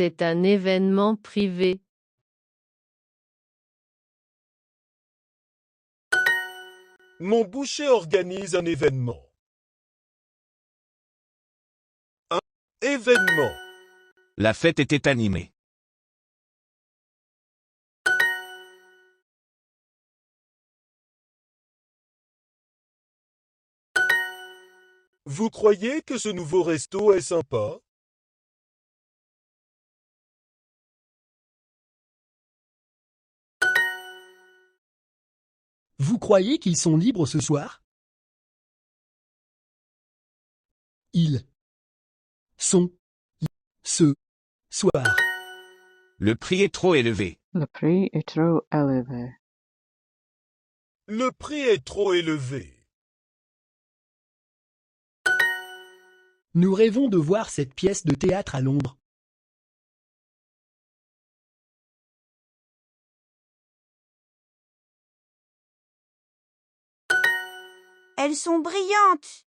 C'est un événement privé. Mon boucher organise un événement. Un événement. La fête était animée. Vous croyez que ce nouveau resto est sympa? Vous croyez qu'ils sont libres ce soir? Ils sont ce soir. Le prix est trop élevé. Le prix est trop élevé. Le prix est trop élevé. Nous rêvons de voir cette pièce de théâtre à Londres. Elles sont brillantes.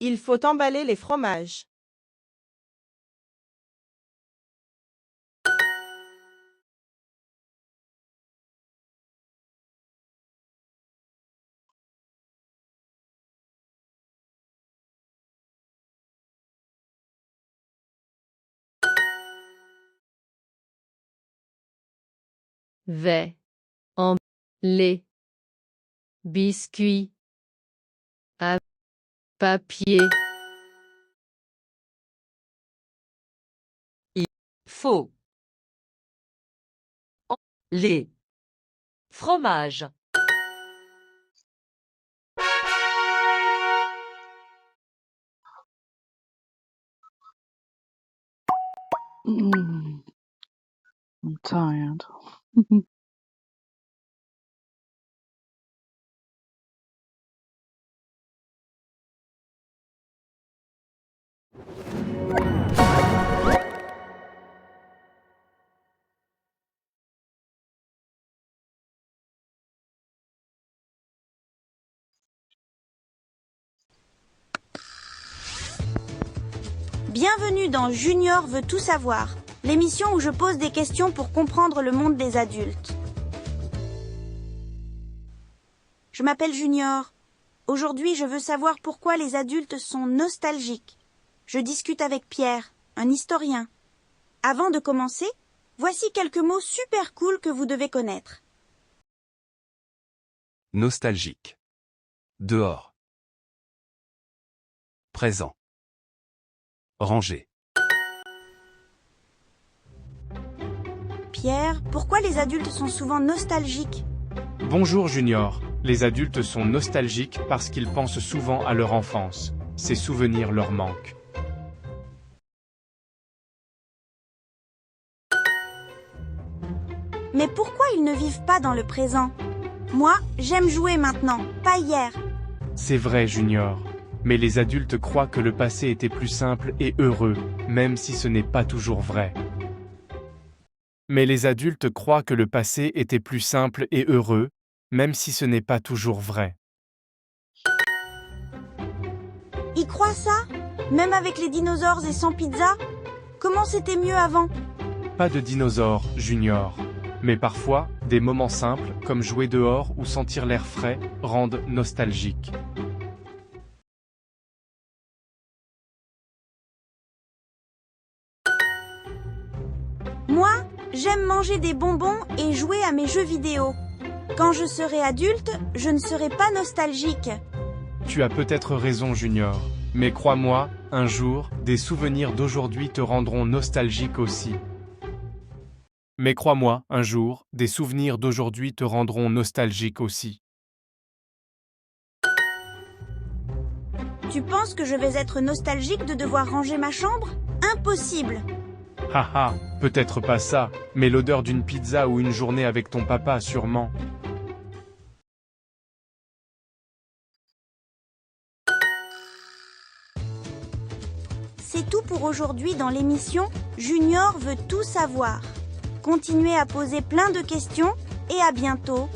Il faut emballer les fromages. Vais. Les. Biscuits. À. Papier. Faux. Les. Fromage. I'm tired. Bienvenue dans Junior veut tout savoir, l'émission où je pose des questions pour comprendre le monde des adultes. Je m'appelle Junior. Aujourd'hui, je veux savoir pourquoi les adultes sont nostalgiques. Je discute avec Pierre, un historien. Avant de commencer, voici quelques mots super cool que vous devez connaître. Nostalgique. Dehors. Présent. Rangé. Pierre, pourquoi les adultes sont souvent nostalgiques? Bonjour Junior. Les adultes sont nostalgiques parce qu'ils pensent souvent à leur enfance. Ces souvenirs leur manquent. Mais pourquoi ils ne vivent pas dans le présent? Moi, j'aime jouer maintenant, pas hier. C'est vrai Junior. Mais les adultes croient que le passé était plus simple et heureux, même si ce n'est pas toujours vrai. Mais les adultes croient que le passé était plus simple et heureux, même si ce n'est pas toujours vrai. Ils croient ça? Même avec les dinosaures et sans pizza? Comment c'était mieux avant? Pas de dinosaures, Junior. Mais parfois, des moments simples, comme jouer dehors ou sentir l'air frais, rendent nostalgiques. Moi, j'aime manger des bonbons et jouer à mes jeux vidéo. Quand je serai adulte, je ne serai pas nostalgique. Tu as peut-être raison, Junior. Mais crois-moi, un jour, des souvenirs d'aujourd'hui te rendront nostalgique aussi. Mais crois-moi, un jour, des souvenirs d'aujourd'hui te rendront nostalgique aussi. Tu penses que je vais être nostalgique de devoir ranger ma chambre? Impossible! Haha, peut-être pas ça, mais l'odeur d'une pizza ou une journée avec ton papa sûrement. suivre aujourd'hui dans l'émission Junior veut tout savoir. Continuez à poser plein de questions et à bientôt.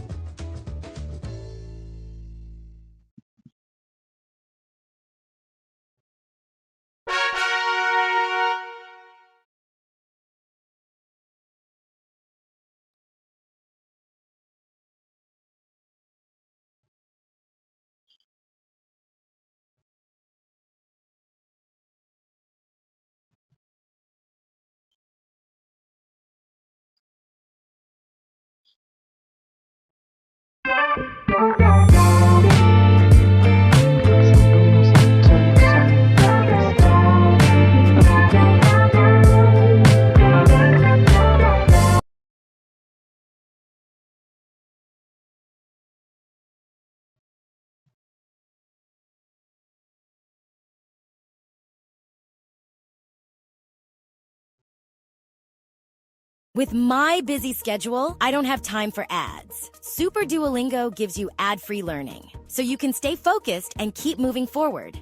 With my busy schedule, I don't have time for ads. Super Duolingo gives you ad-free learning, so you can stay focused and keep moving forward.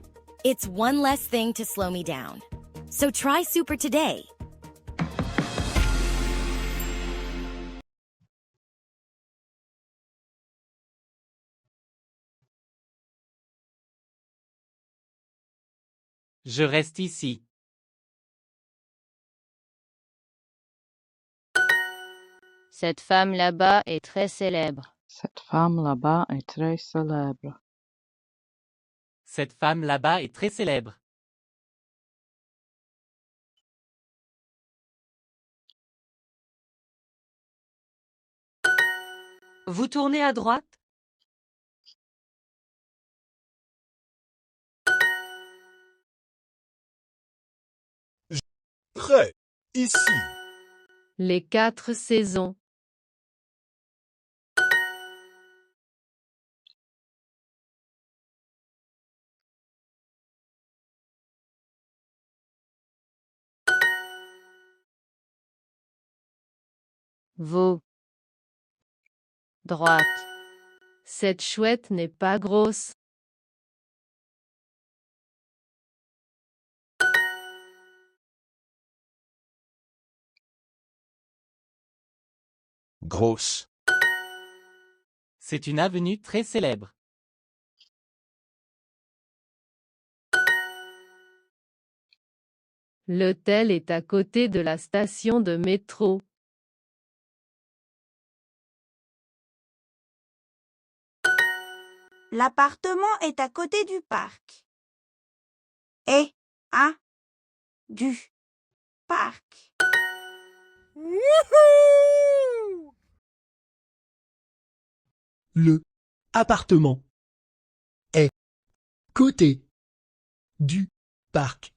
It's one less thing to slow me down. So try Super today. Je reste ici. Cette femme là-bas est très célèbre. Cette femme là-bas est très célèbre. Cette femme là-bas est très célèbre. Vous tournez à droite? Prêt. Ici. Les 4 saisons. Vos. Droite. Cette chouette n'est pas grosse. Grosse. C'est une avenue très célèbre. L'hôtel est à côté de la station de métro. L'appartement est à côté du parc. Et à du parc. Le appartement est côté du parc.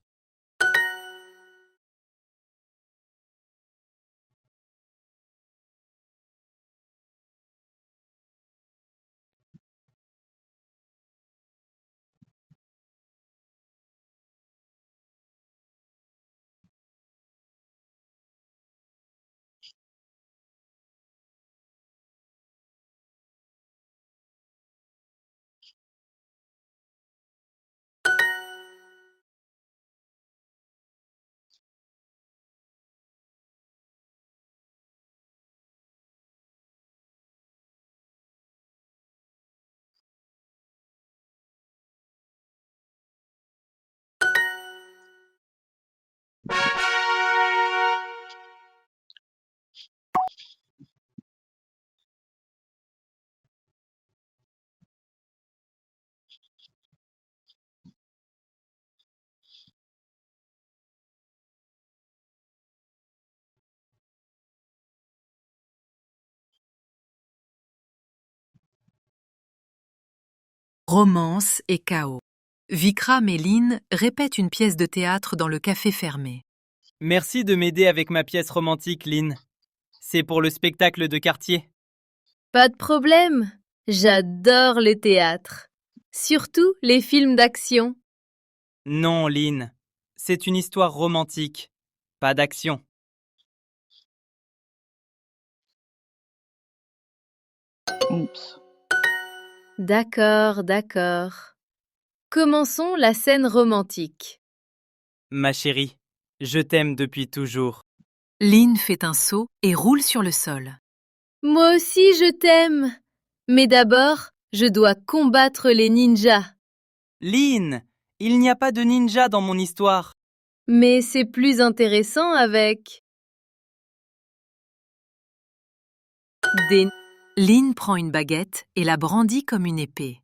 Romance et chaos. Vikram et Lynn répètent une pièce de théâtre dans le café fermé. Merci de m'aider avec ma pièce romantique, Lynn. C'est pour le spectacle de quartier. Pas de problème. J'adore le théâtre. Surtout les films d'action. Non, Lynn. C'est une histoire romantique, pas d'action. Oups. D'accord, d'accord. Commençons la scène romantique. Ma chérie, Je t'aime depuis toujours. Lynn fait un saut et roule sur le sol. Moi aussi, je t'aime. Mais d'abord, je dois combattre les ninjas. Lynn, il n'y a pas de ninja dans mon histoire. Mais c'est plus intéressant avec des... Lynn prend une baguette et la brandit comme une épée.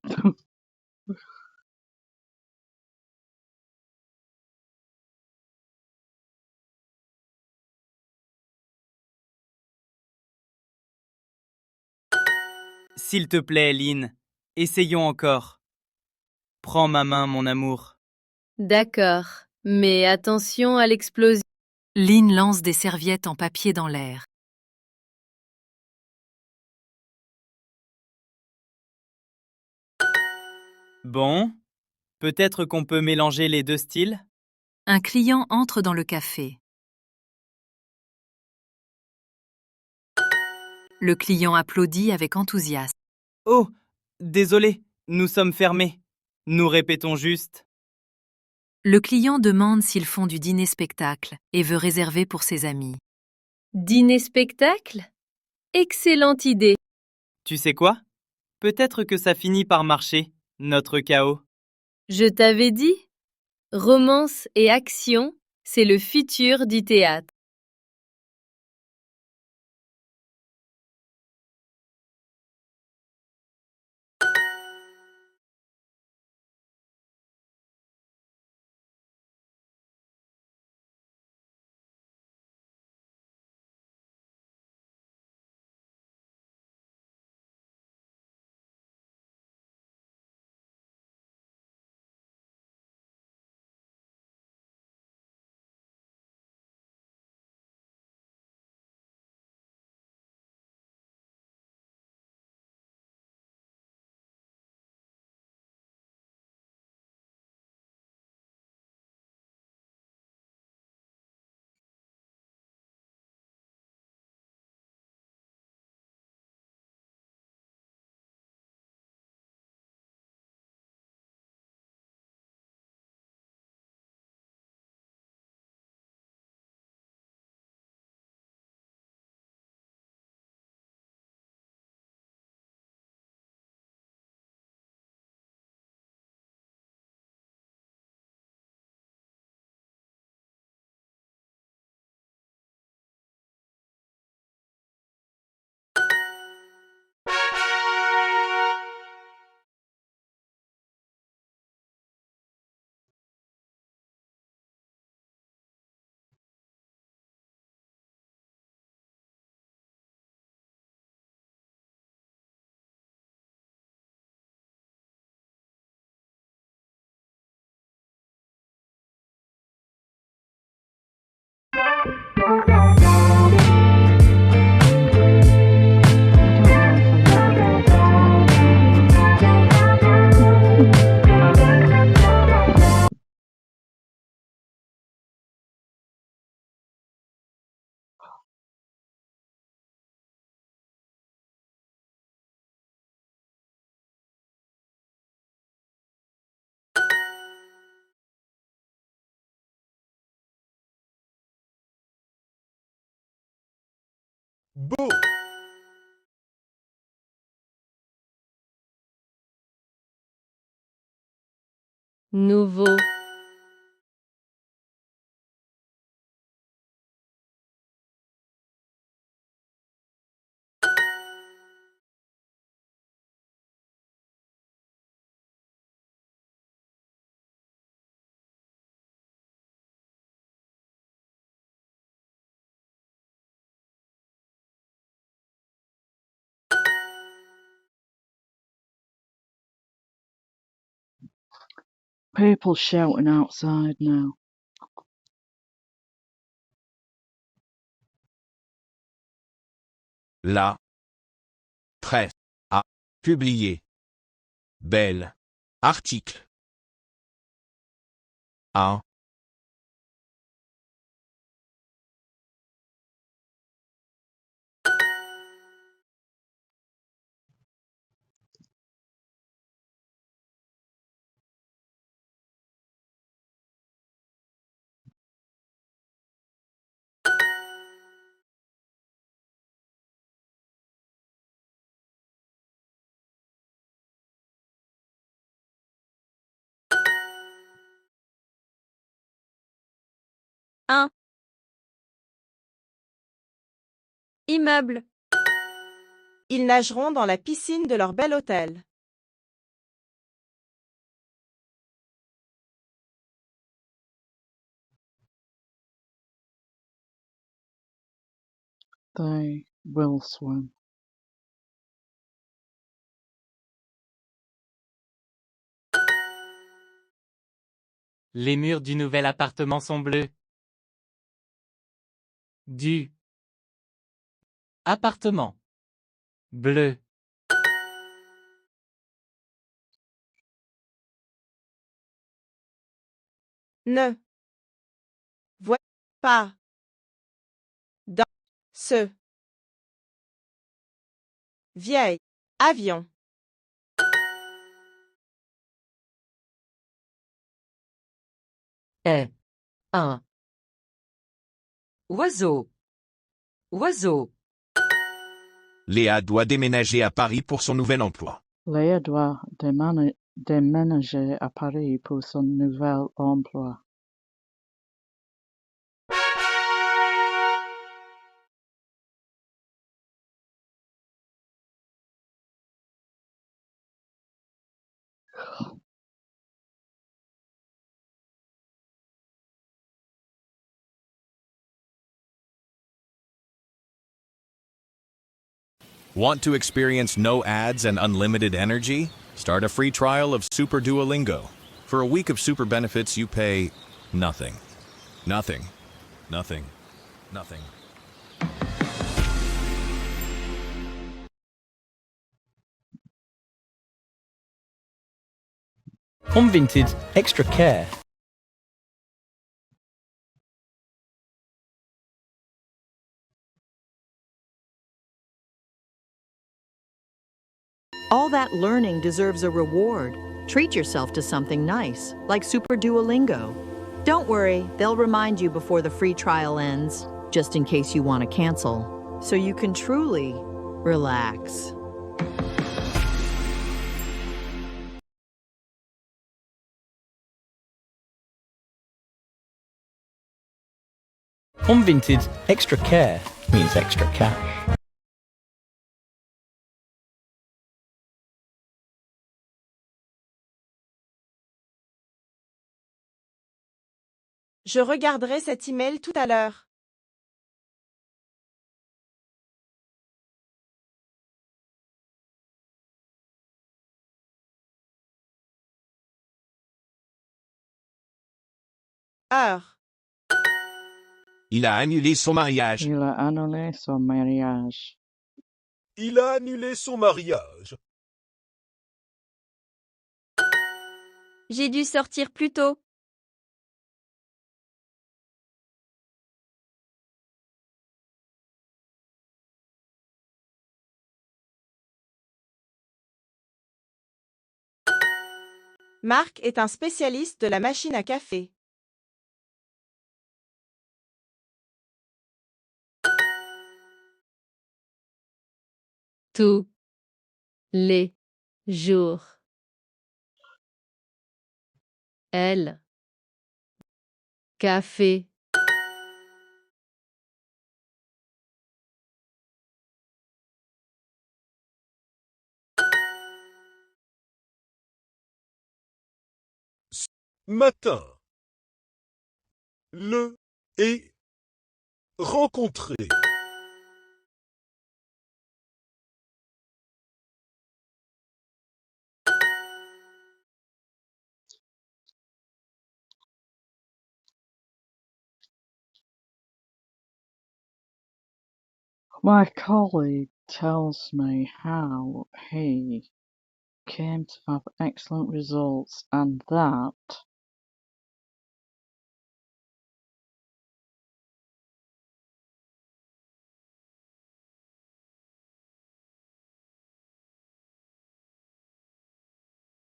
S'il te plaît, Lynn, essayons encore. Prends ma main, mon amour. D'accord, mais attention à l'explosion. Lynn lance des serviettes en papier dans l'air. Bon, peut-être qu'on peut mélanger les deux styles? Un client entre dans le café. Le client applaudit avec enthousiasme. Oh, désolé, nous sommes fermés. Nous répétons juste. Le client demande s'ils font du dîner-spectacle et veut réserver pour ses amis. Dîner-spectacle? Excellente idée. Tu sais quoi? Peut-être que ça finit par marcher, notre chaos. Je t'avais dit, romance et action, c'est le futur du théâtre. Beau. Nouveau. People shouting outside now. La presse a publié. Bel article. Un 1. Immeuble. Ils nageront dans la piscine de leur bel hôtel. They will swim. Les murs du nouvel appartement sont bleus. Du appartement bleu. Ne vois pas dans ce vieil avion. Est un oiseau. Oiseau. Léa doit déménager à Paris pour son nouvel emploi. Léa doit déménager à Paris pour son nouvel emploi. Want to experience no ads and unlimited energy? Start a free trial of Super Duolingo. For a week of super benefits, you pay nothing. Nothing. Nothing. Nothing. Unvinted extra care. All that learning deserves a reward. Treat yourself to something nice, like Super Duolingo. Don't worry, they'll remind you before the free trial ends, just in case you want to cancel, so you can truly relax. Unvinted extra care means extra cash. Je regarderai cet email tout à l'heure. Heure. Il a annulé son mariage. Il a annulé son mariage. Il a annulé son mariage. J'ai dû sortir plus tôt. Marc est un spécialiste de la machine à café. Tous les jours. Elle. Café. Matin. Le et rencontrer. My colleague tells me how he came to have excellent results and that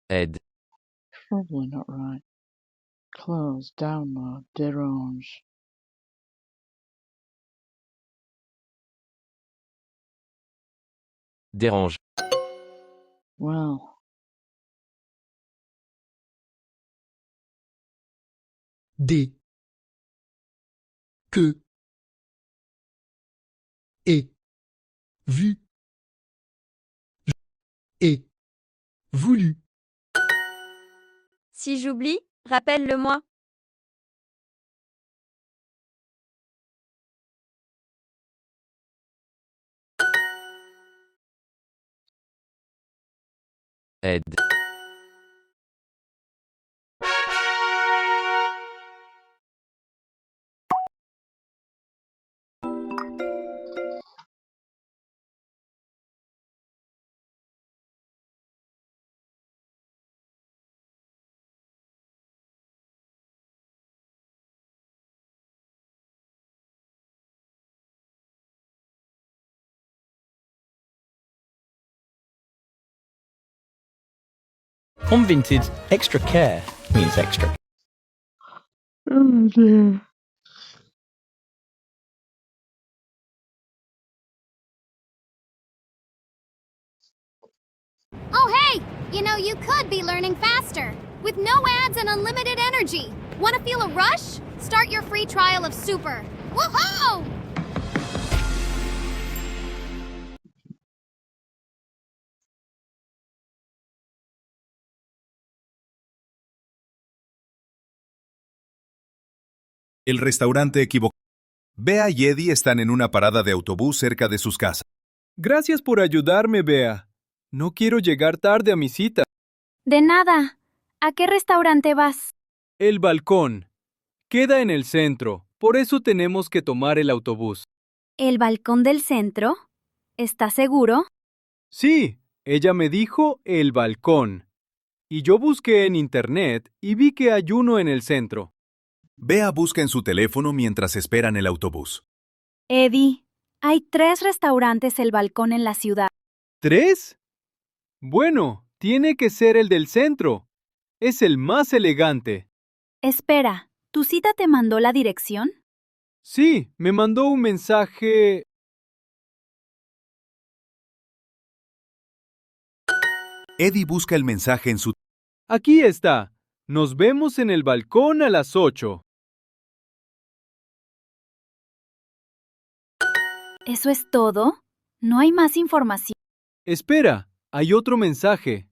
Aide. probably not right. Close, download, dérange. Dérange. Well, D. que, et, vu, et, voulu. Si j'oublie, rappelle-le-moi. Aide. Convinted extra care means extra. Oh dear. Oh, hey! You know, you could be learning faster. With no ads and unlimited energy. Want to feel a rush? Start your free trial of Super. Woohoo! El restaurante equivocado. Bea y Eddie están en una parada de autobús cerca de sus casas. Gracias por ayudarme, Bea. No quiero llegar tarde a mi cita. De nada. ¿A qué restaurante vas? El balcón. Queda en el centro, por eso tenemos que tomar el autobús. ¿El balcón del centro? ¿Estás seguro? Sí, ella me dijo el balcón. Y yo busqué en internet y vi que hay uno en el centro. Bea busca en su teléfono mientras esperan el autobús. Eddie, hay 3 restaurantes El Balcón en la ciudad. ¿3? Bueno, tiene que ser el del centro. Es el más elegante. Espera, ¿tu cita te mandó la dirección? Sí, me mandó un mensaje. Eddie busca el mensaje en su... Aquí está. Nos vemos en el balcón a las 8. ¿Eso es todo? ¿No hay más información? Espera, hay otro mensaje.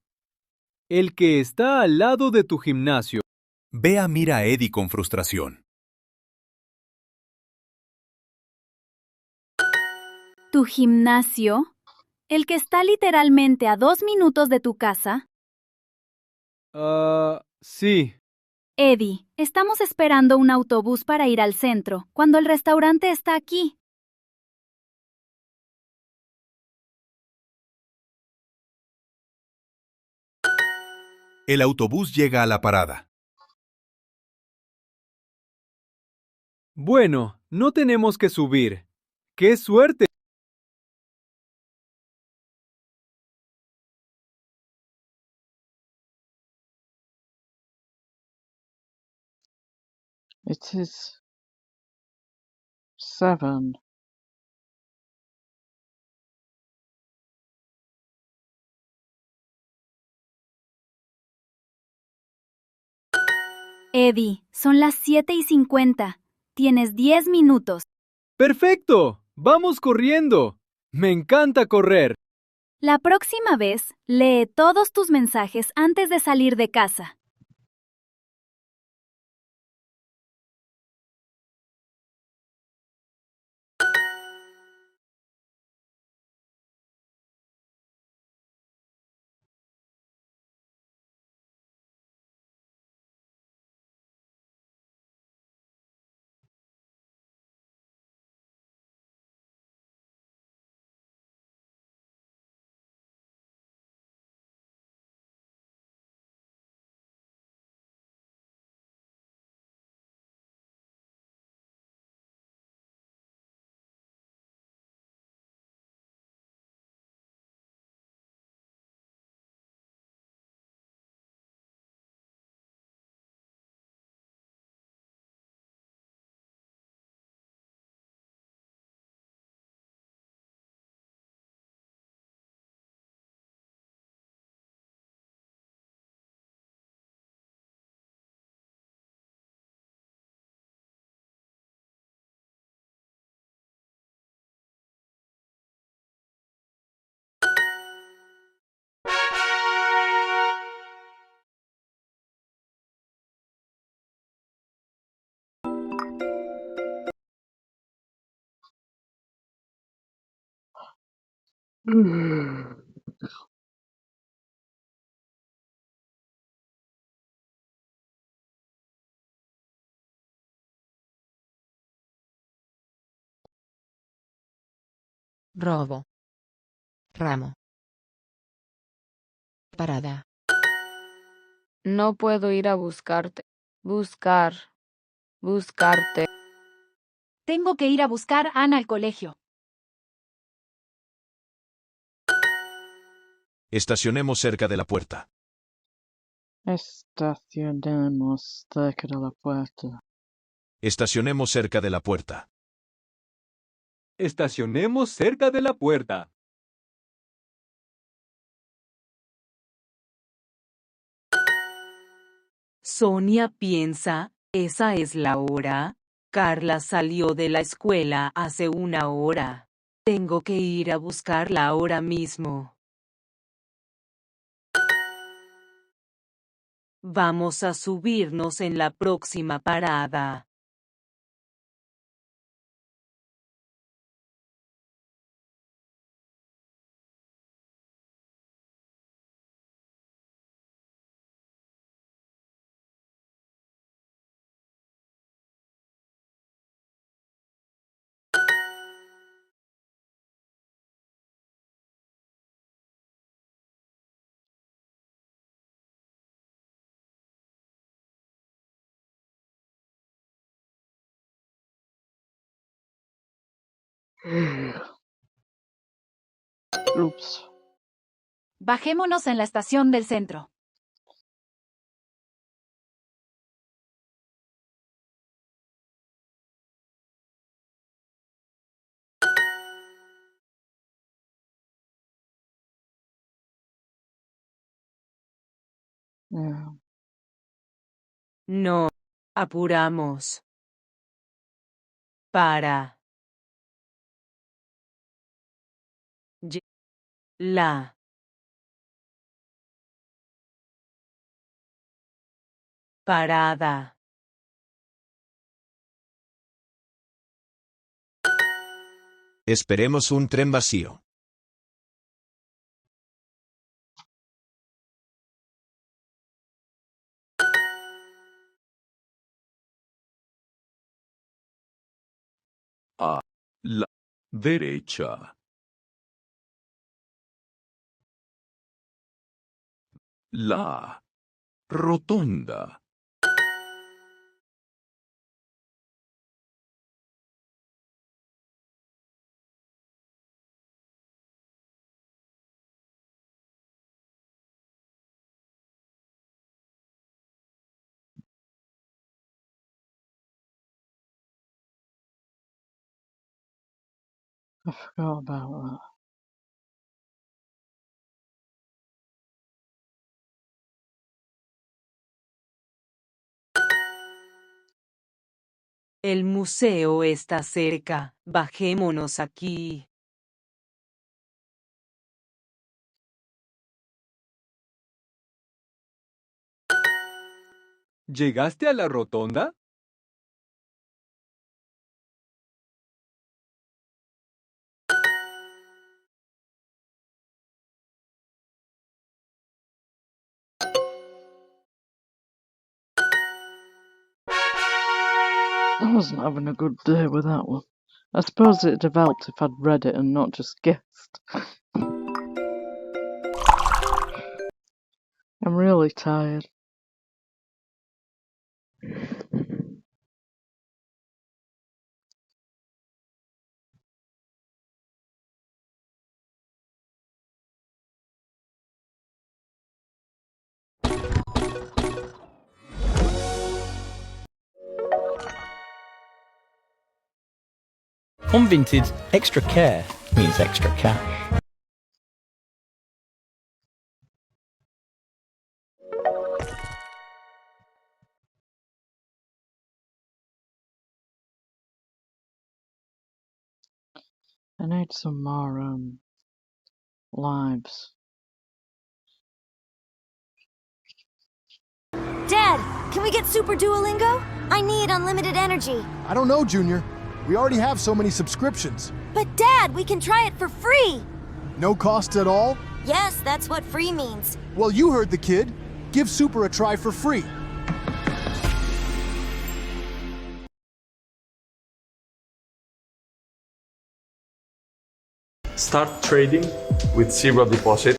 El que está al lado de tu gimnasio. Bea mira a Eddie con frustración. ¿Tu gimnasio? ¿El que está literalmente a 2 minutos de tu casa? Sí. Eddie, estamos esperando un autobús para ir al centro, cuando el restaurante está aquí. El autobús llega a la parada. Bueno, no tenemos que subir. ¡Qué suerte! It is 7. Eddie, son las 7:50. Tienes 10 minutos. ¡Perfecto! ¡Vamos corriendo! ¡Me encanta correr! La próxima vez, lee todos tus mensajes antes de salir de casa. Robo. Ramo. Parada. No puedo ir a buscarte. Buscarte. Tengo que ir a buscar a Ana al colegio. Estacionemos cerca de la puerta. Estacionemos cerca de la puerta. Estacionemos cerca de la puerta. Estacionemos cerca de la puerta. Sonia piensa, ¿esa es la hora? Carla salió de la escuela hace 1 hora. Tengo que ir a buscarla ahora mismo. Vamos a subirnos en la próxima parada. Ups. Bajémonos en la estación del centro. No. Apuramos. Para. La. Parada. Esperemos un tren vacío. A la derecha. La rotonda. I forgot about that. El museo está cerca. Bajémonos aquí. ¿Llegaste a la rotonda? I wasn't having a good day with that one. I suppose it developed if I'd read it and not just guessed. I'm really tired. On Vinted, extra care means extra cash. I need some more lives. Dad, can we get Super Duolingo? I need unlimited energy. I don't know, Junior. We already have so many subscriptions. But Dad, we can try it for free. No cost at all? Yes, that's what free means. Well, you heard the kid. Give Super a try for free. Start trading with zero deposit.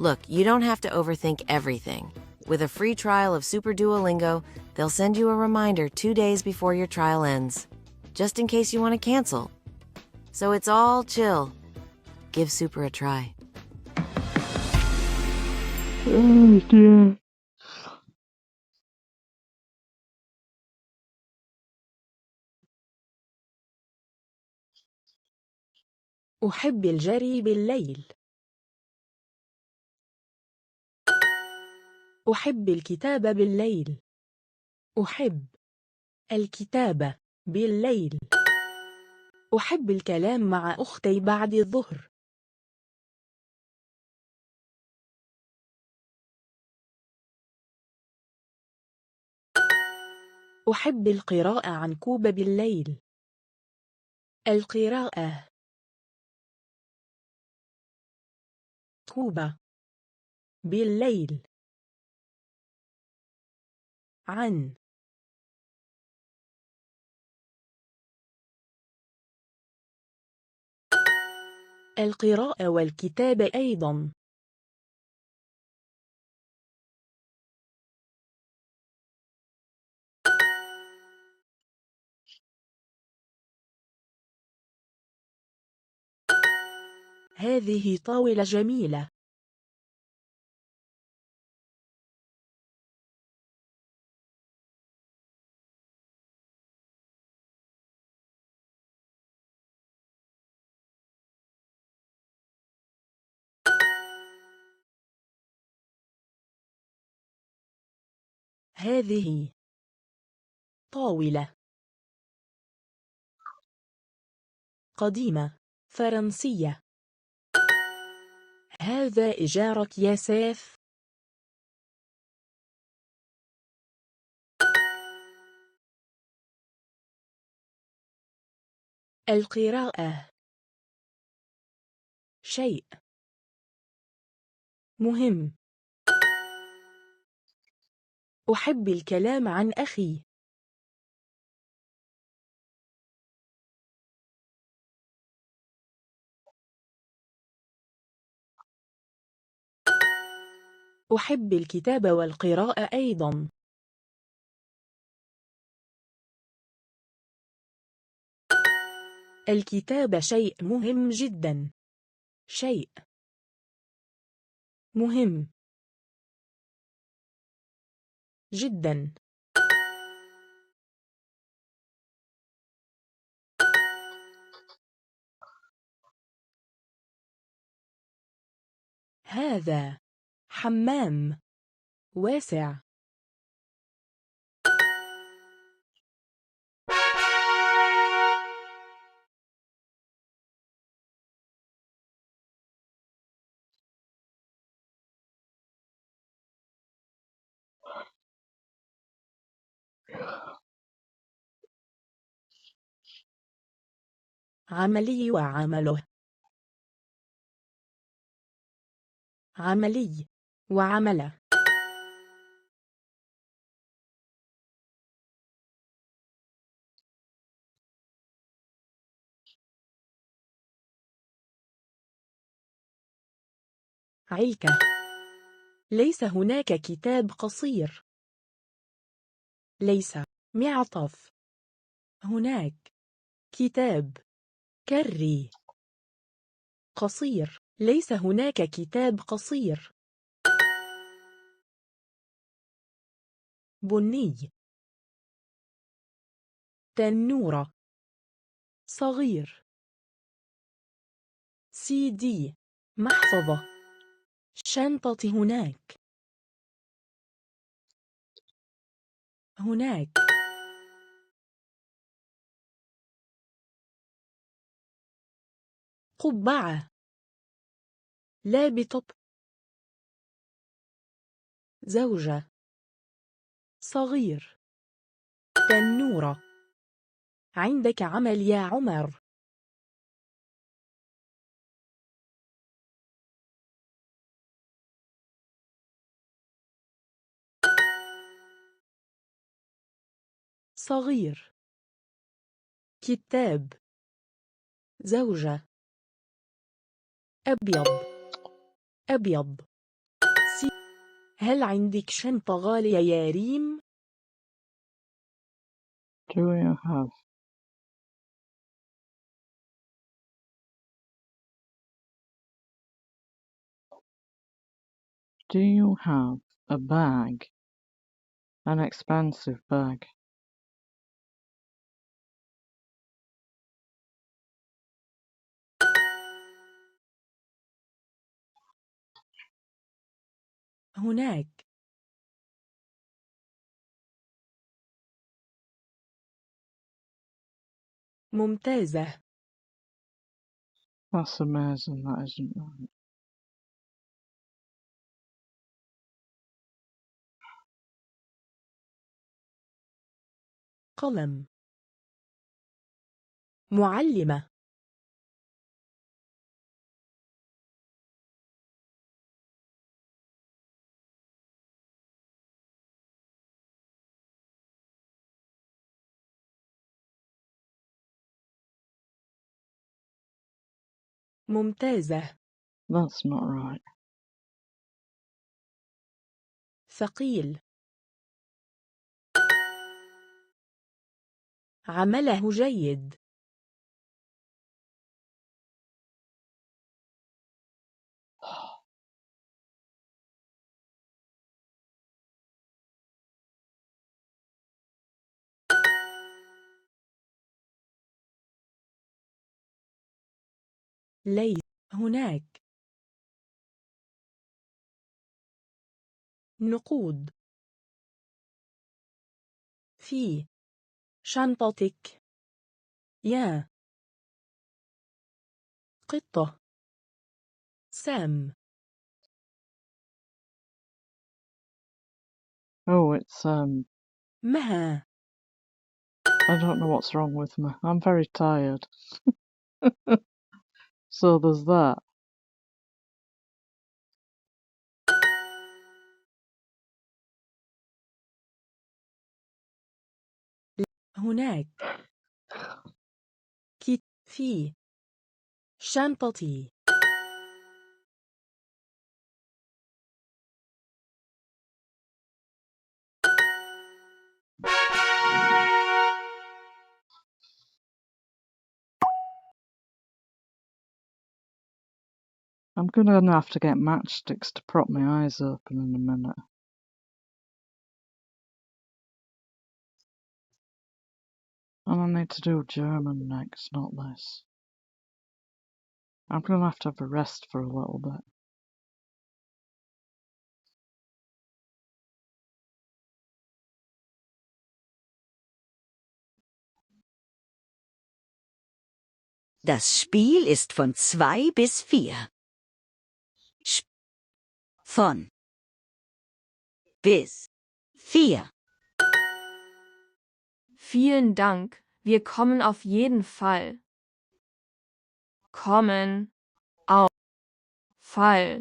Look, you don't have to overthink everything. With a free trial of Super Duolingo, they'll send you a reminder 2 days before your trial ends, just in case you want to cancel. So it's all chill. Give Super a try. Oh dear. أحب الجري بالليل. أحب الكتابة بالليل. أحب الكتابة بالليل. أحب الكلام مع أختي بعد الظهر. أحب القراءة عن كوبا بالليل. القراءة. كوبا بالليل. عن القراءة والكتابة أيضا. هذه طاولة جميلة. هذه طاولة قديمة فرنسية. هذا إيجارك يا سيف؟ القراءة شيء مهم. أحب الكلام عن أخي. أحب الكتابة والقراءة أيضا. الكتابة شيء مهم جدا. شيء مهم جدا. هذا حمام واسع. عملي وعمله. عملي وعمله. علكة. ليس هناك كتاب قصير. ليس معطف. هناك كتاب كري قصير. ليس هناك كتاب قصير. بني. تنورة. صغير. CD. محفظة. شنطة هناك. هناك. قبعة لابتوب زوجة صغير تنورة عندك عمل يا عمر صغير كتاب زوجة أبيض أبيض هل عندك شنطة غالية يا ريم؟ Do you have a bag? An expensive bag. هناك ممتازة That's amazing, that isn't right. قلم معلمة ممتازة That's not right. ثقيل عمله جيد ليس هناك نقود في شنطتك يا قطة سام Oh, it's مها I don't know what's wrong with me. I'm very tired. So there's that. هناك في شنطتي I'm gonna have to get matchsticks to prop my eyes open in a minute. And I need to do German next, not this. I'm gonna have to have a rest for a little bit. Das Spiel ist von 2 bis 4. Von bis 4. Vielen Dank. Wir kommen auf jeden Fall. Kommen auf Fall.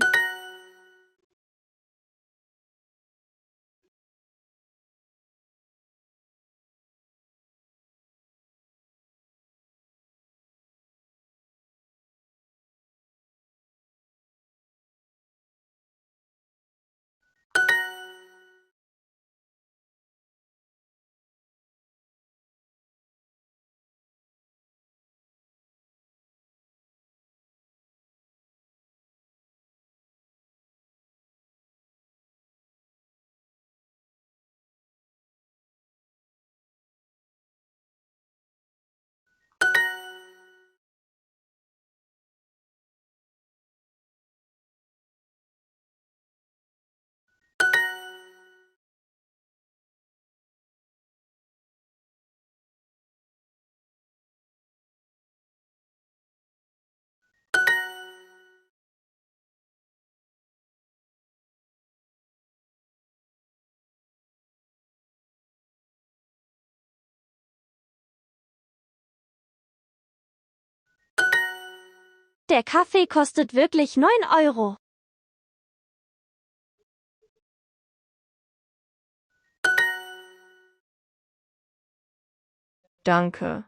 Der Kaffee kostet wirklich 9 Euro. Danke.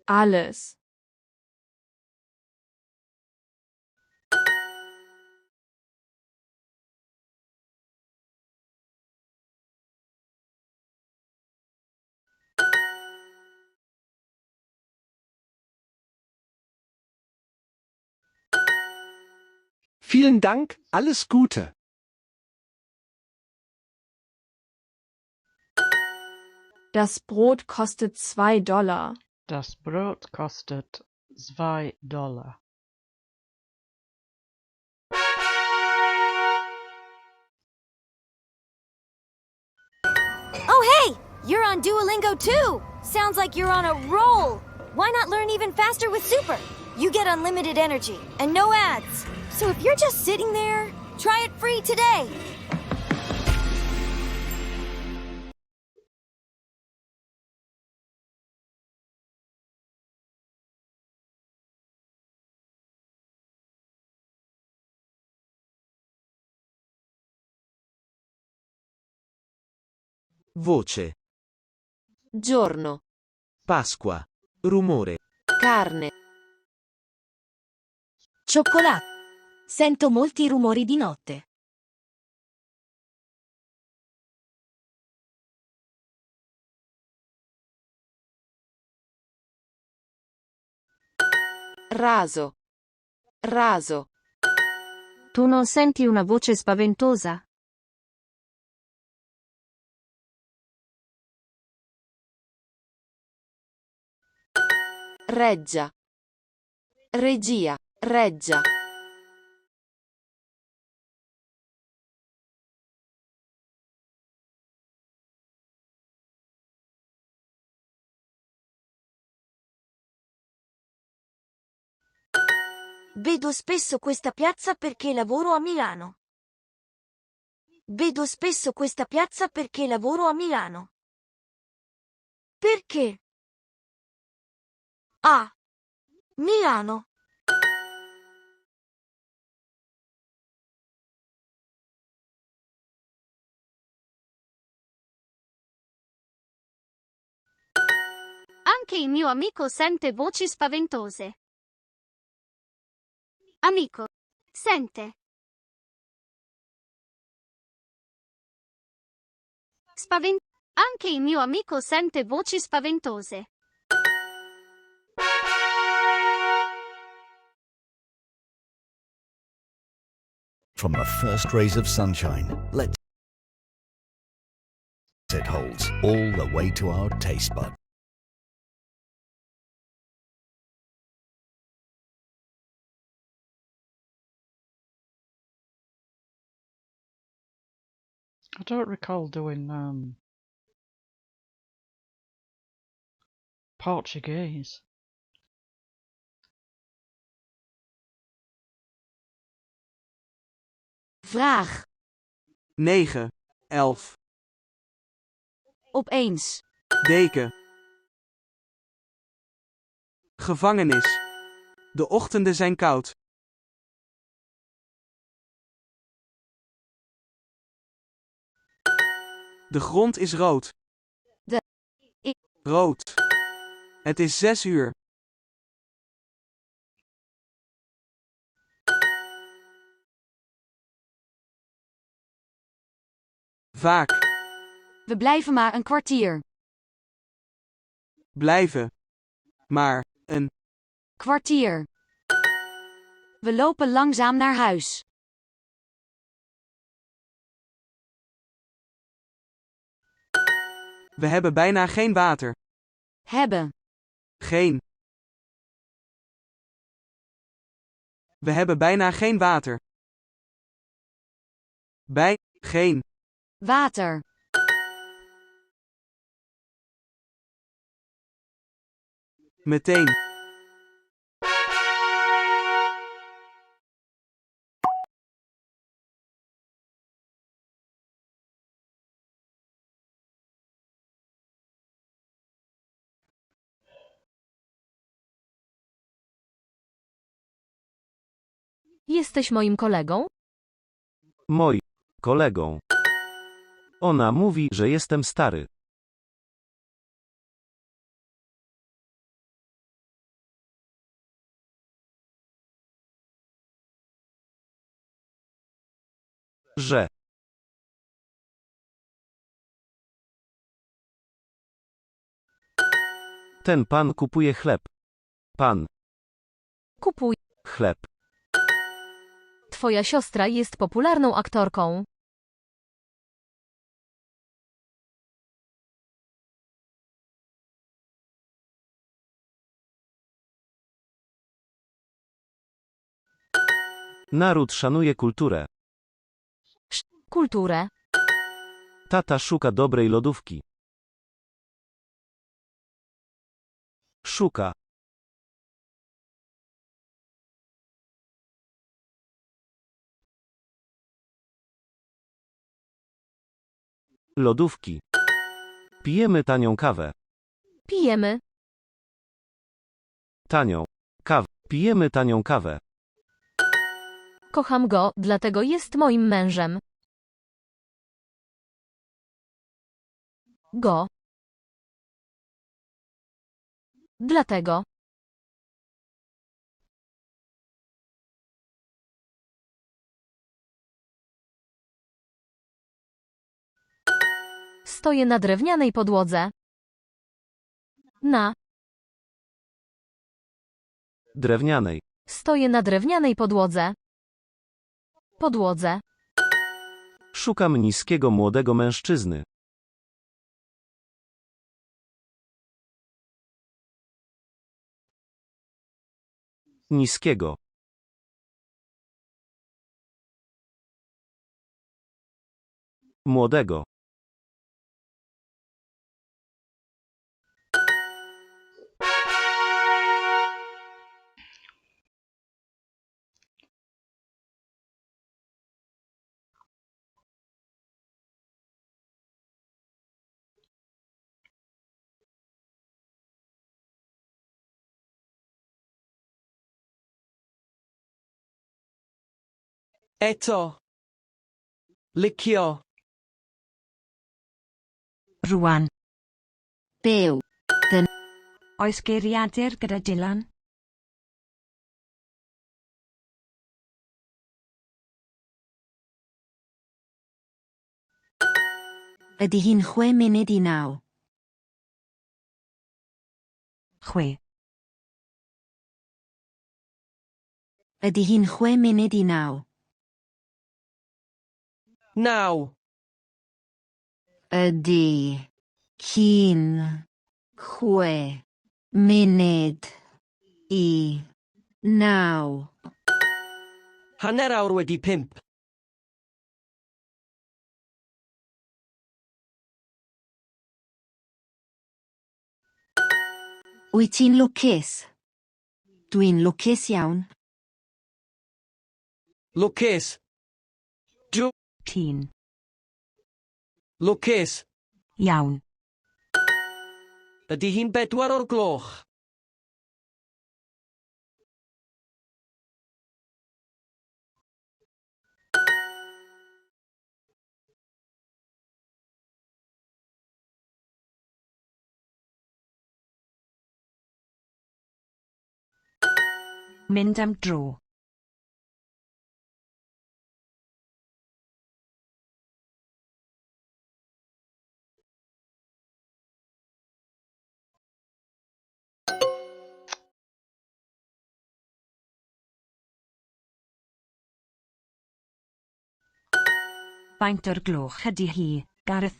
Alles. Vielen Dank, alles Gute. Das Brot kostet 2 Dollar. Das Brot kostet $2. Oh, hey! You're on Duolingo too! Sounds like you're on a roll! Why not learn even faster with Super? You get unlimited energy and no ads. So if you're just sitting there, try it free today! Voce. Giorno. Pasqua. Rumore. Carne. Cioccolato. Sento molti rumori di notte. Raso. Raso. Tu non senti una voce spaventosa? Reggia. Regia. Reggia. Vedo spesso questa piazza perché lavoro a Milano. Vedo spesso questa piazza perché lavoro a Milano. Perché? A. Milano. Anche il mio amico sente voci spaventose. Amico. Sente. Anche il mio amico sente voci spaventose. From the first rays of sunshine, let's it holds all the way to our taste bud. I don't recall doing Portuguese. Vraag. 9, 11. Opeens. Deken. Gevangenis. De ochtenden zijn koud. De grond is rood. Rood. Het is 6 uur. Vaak. We blijven maar een kwartier. Blijven. Maar, een Kwartier. We lopen langzaam naar huis. We hebben bijna geen water. Hebben. Geen. We hebben bijna geen water. Bij, geen. Water. Meteen. Jesteś moim kolegą? Moi kolegą. Ona mówi, że jestem stary. Że. Ten pan kupuje chleb. Pan. Kupuj. Chleb. Twoja siostra jest popularną aktorką. Naród szanuje kulturę. Kulturę. Tata szuka dobrej lodówki. Szuka. Lodówki. Pijemy tanią kawę. Pijemy. Tanią. Kawę. Pijemy tanią kawę. Kocham go, dlatego jest moim mężem. Go. Dlatego. Stoję na drewnianej podłodze. Na. Drewnianej. Stoję na drewnianej podłodze. Podłodze. Szukam niskiego młodego mężczyzny. Niskiego. Młodego. Eto. Licio. Rwan. Byw. Oes geiriadur gyda Dylan? Ydy hi'n 8:09? Chwe. Ydy hi'n 8:09? Naw. Ydy hi'n 6:09? Hanner awr wedi 5. Wyt ti'n lwcus? Dwi'n lwcus iawn. Lwcus. Tîn. Lwcus. Iawn. Ydy hi'n 4 o'r gloch? Mynd am dro. Faint o'r gloch ydy hi, Gareth?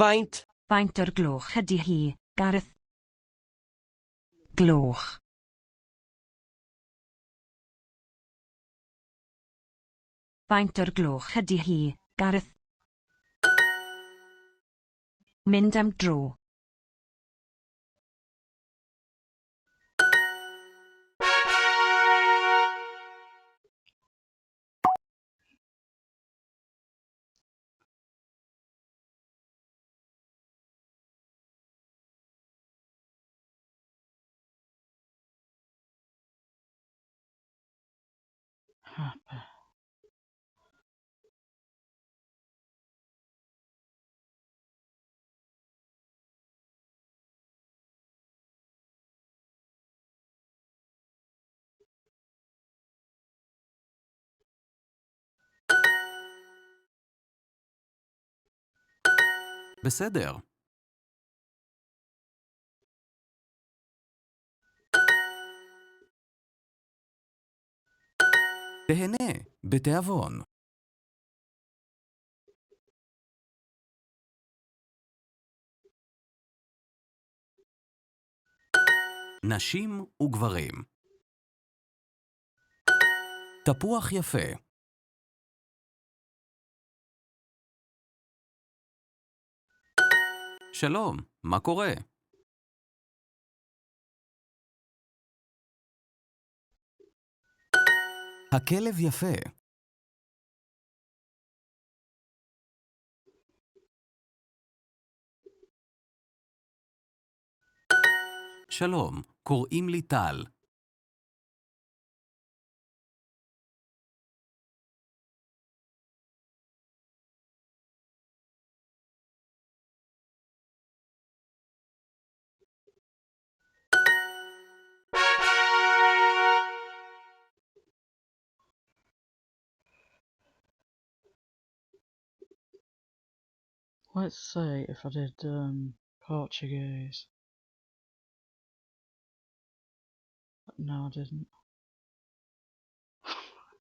Faint? Faint o'r gloch ydy hi, Gareth? Gloch. Faint o'r gloch ydy hi, Gareth? Mynd am dro. happy. בסדר. תהנה, בתיאבון. נשים וגברים. תפוח יפה. שלום, מה קורה? הכלב יפה. שלום, קוראים לי טל. Let's see if I did Portuguese. No, I didn't.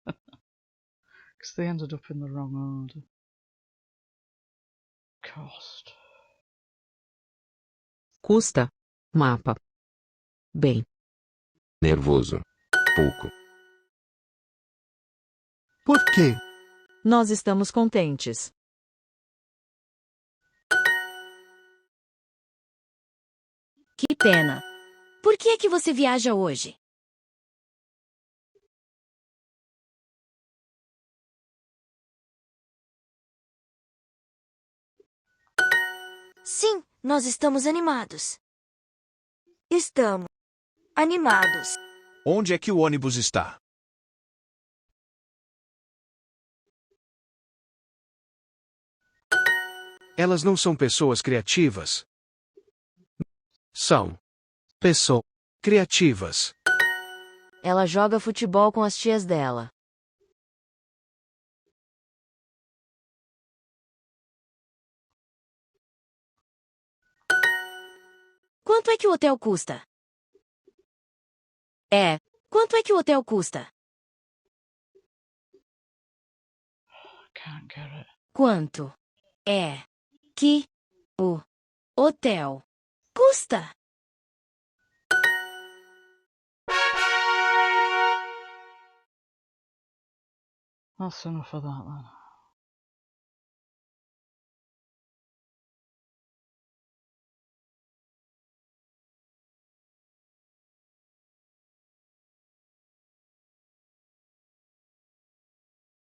Because they ended up in the wrong order. Cost. Custa. Mapa. Bem. Nervoso. Pouco. Por quê? Nós estamos contentes. Que pena. Por que é que você viaja hoje? Sim, nós estamos animados. Estamos animados. Onde é que o ônibus está? Elas não são pessoas criativas. São pessoas criativas. Ela joga futebol com as tias dela. Quanto é que o hotel custa? Quanto é que o hotel custa? Can't get it. Quanto é que o hotel custa? That's enough of that then.